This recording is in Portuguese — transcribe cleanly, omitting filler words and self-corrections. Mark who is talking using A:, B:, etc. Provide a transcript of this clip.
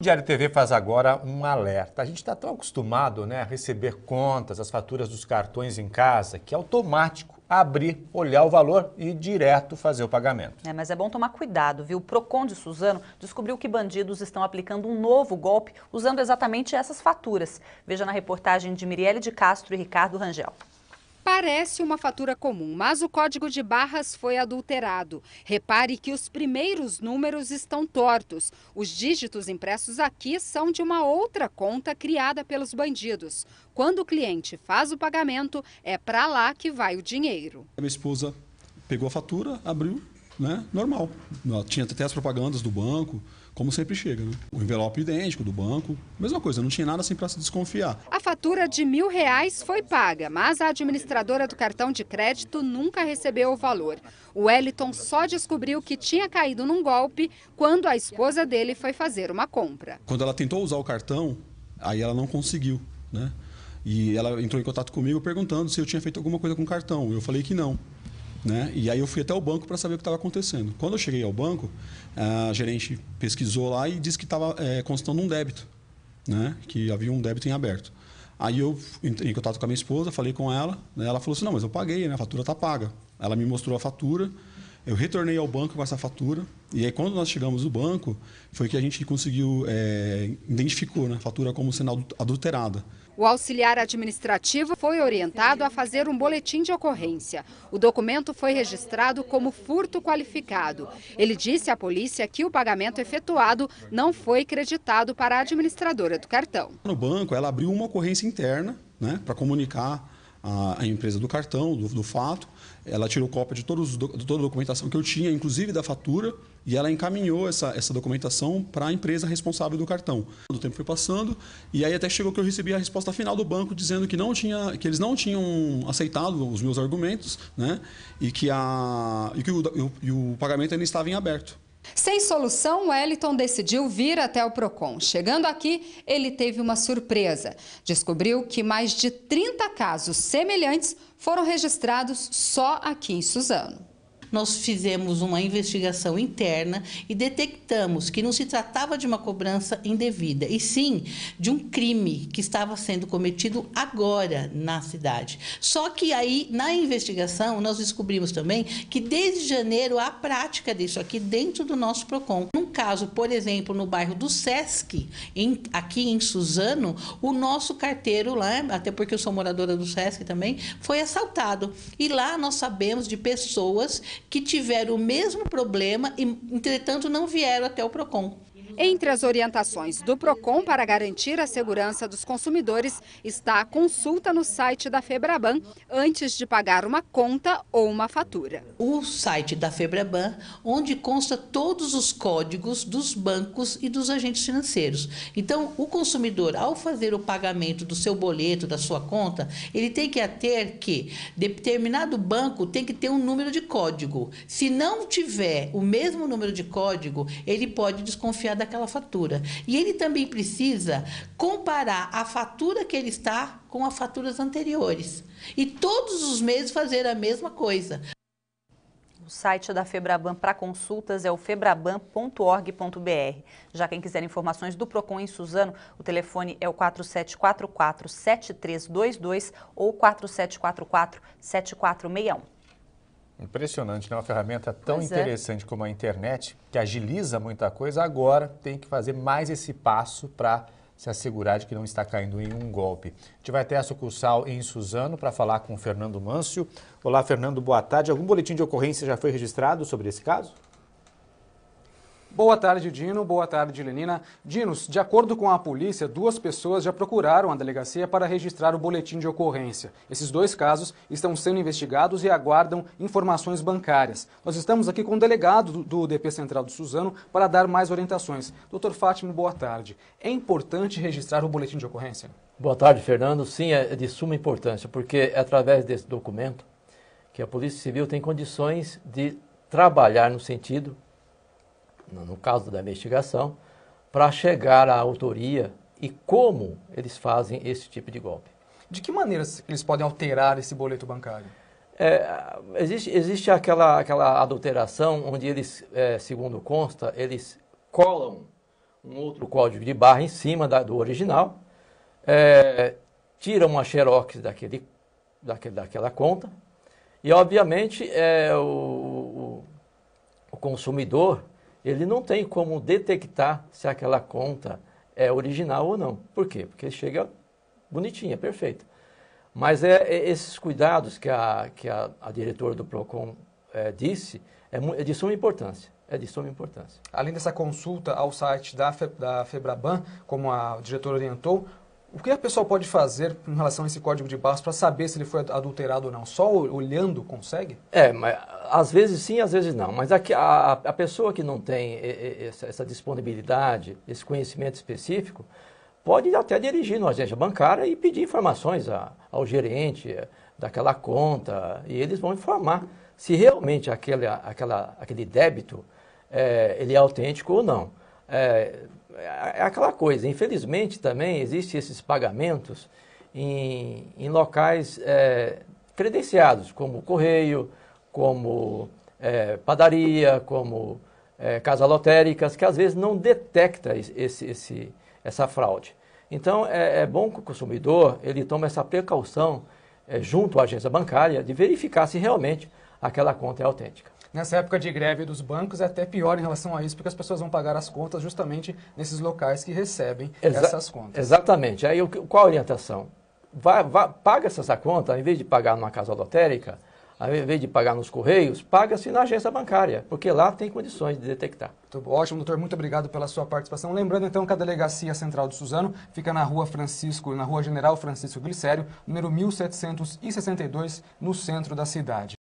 A: O Diário TV faz agora um alerta. A gente está tão acostumado, né, a receber contas, as faturas dos cartões em casa, que é automático abrir, olhar o valor e direto fazer o pagamento.
B: Mas é bom tomar cuidado, viu? O Procon de Suzano descobriu que bandidos estão aplicando um novo golpe usando exatamente essas faturas. Veja na reportagem de Mirielle de Castro e Ricardo Rangel.
C: Parece uma fatura comum, mas o código de barras foi adulterado. Repare que os primeiros números estão tortos. Os dígitos impressos aqui são de uma outra conta criada pelos bandidos. Quando o cliente faz o pagamento, é para lá que vai o dinheiro.
D: A minha esposa pegou a fatura, abriu, né, normal. Tinha até as propagandas do banco, como sempre chega, né? O envelope idêntico do banco, mesma coisa, não tinha nada assim para se desconfiar.
C: A fatura de R$ 1.000 foi paga, mas a administradora do cartão de crédito nunca recebeu o valor. O Wellington só descobriu que tinha caído num golpe quando a esposa dele foi fazer uma compra.
D: Quando ela tentou usar o cartão, aí ela não conseguiu, né? E ela entrou em contato comigo perguntando se eu tinha feito alguma coisa com o cartão. Eu falei que não. Né? E aí eu fui até o banco para saber o que estava acontecendo. Quando eu cheguei ao banco, a gerente pesquisou lá e disse que estava constando um débito, né? Que havia um débito em aberto. Aí eu entrei em contato com a minha esposa, falei com ela, né? Ela falou assim, não, mas eu paguei, né? A fatura está paga. Ela me mostrou a fatura, eu retornei ao banco com essa fatura, e aí quando nós chegamos no banco, foi que a gente conseguiu, identificou, né, a fatura como sendo adulterada.
C: O auxiliar administrativo foi orientado a fazer um boletim de ocorrência. O documento foi registrado como furto qualificado. Ele disse à polícia que o pagamento efetuado não foi creditado para a administradora do cartão.
D: No banco, ela abriu uma ocorrência interna, né, para comunicar a empresa do cartão, do fato. Ela tirou cópia de toda a documentação que eu tinha, inclusive da fatura, e ela encaminhou essa documentação para a empresa responsável do cartão. O tempo foi passando e aí até chegou que eu recebi a resposta final do banco dizendo que eles não tinham aceitado os meus argumentos, né, e que o pagamento ainda estava em aberto.
C: Sem solução, Wellington decidiu vir até o Procon. Chegando aqui, ele teve uma surpresa. Descobriu que mais de 30 casos semelhantes foram registrados só aqui em Suzano.
E: Nós fizemos uma investigação interna e detectamos que não se tratava de uma cobrança indevida, e sim de um crime que estava sendo cometido agora na cidade. Só que aí, na investigação, nós descobrimos também que desde janeiro há prática disso aqui dentro do nosso Procon. Num caso, por exemplo, no bairro do Sesc, aqui em Suzano, o nosso carteiro lá, até porque eu sou moradora do Sesc também, foi assaltado. E lá nós sabemos de pessoas que tiveram o mesmo problema e, entretanto, não vieram até o Procon.
C: Entre as orientações do Procon para garantir a segurança dos consumidores está a consulta no site da Febraban antes de pagar uma conta ou uma fatura.
E: O site da Febraban, onde consta todos os códigos dos bancos e dos agentes financeiros. Então, o consumidor, ao fazer o pagamento do seu boleto, da sua conta, ele tem que ter que determinado banco tem que ter um número de código. Se não tiver o mesmo número de código, ele pode desconfiar daquela fatura. E ele também precisa comparar a fatura que ele está com as faturas anteriores. E todos os meses fazer a mesma coisa.
B: O site da Febraban para consultas é o febraban.org.br. Já quem quiser informações do Procon em Suzano, o telefone é o 4744-7322 ou 4744-7461.
A: Impressionante, né? Uma ferramenta tão interessante como a internet, que agiliza muita coisa, agora tem que fazer mais esse passo para se assegurar de que não está caindo em um golpe. A gente vai até a sucursal em Suzano para falar com o Fernando Mâncio. Olá, Fernando, boa tarde. Algum boletim de ocorrência já foi registrado sobre esse caso?
F: Boa tarde, Dino. Boa tarde, Lenina. Dinos, de acordo com a polícia, 2 pessoas já procuraram a delegacia para registrar o boletim de ocorrência. Esses 2 casos estão sendo investigados e aguardam informações bancárias. Nós estamos aqui com o delegado do DP Central de Suzano para dar mais orientações. Doutor Fátimo, boa tarde. É importante registrar o boletim de ocorrência?
G: Boa tarde, Fernando. Sim, é de suma importância, porque é através desse documento que a Polícia Civil tem condições de trabalhar no sentido, no caso da investigação, para chegar à autoria e como eles fazem esse tipo de golpe.
F: De que maneira eles podem alterar esse boleto bancário?
G: Existe aquela adulteração onde eles, segundo consta, eles colam um outro código de barra em cima do original, tira uma xerox daquela conta e, obviamente, o consumidor ele não tem como detectar se aquela conta é original ou não. Por quê? Porque chega bonitinha, perfeita. Mas esses cuidados que a diretora do PROCON disse é de suma importância. É de suma importância.
F: Além dessa consulta ao site da FEBRABAN, como a diretora orientou, o que a pessoa pode fazer em relação a esse código de barras para saber se ele foi adulterado ou não? Só olhando consegue?
G: Mas às vezes sim, às vezes não. Mas a pessoa que não tem essa disponibilidade, esse conhecimento específico, pode até dirigir numa agência bancária e pedir informações ao gerente daquela conta, e eles vão informar se realmente aquele débito ele é autêntico ou não. É aquela coisa, infelizmente também existem esses pagamentos em locais credenciados, como correio, como padaria, como casas lotéricas, que às vezes não detecta essa fraude. Então é bom que o consumidor ele tome essa precaução junto à agência bancária de verificar se realmente aquela conta é autêntica.
F: Nessa época de greve dos bancos é até pior em relação a isso, porque as pessoas vão pagar as contas justamente nesses locais que recebem essas contas.
G: Exatamente. Aí qual a orientação? Paga essa conta, em vez de pagar numa casa lotérica, ao invés de pagar nos correios, paga-se na agência bancária, porque lá tem condições de detectar.
F: Ótimo, doutor. Muito obrigado pela sua participação. Lembrando, então, que a Delegacia Central de Suzano fica na Rua General Francisco Glicério, número 1762, no centro da cidade.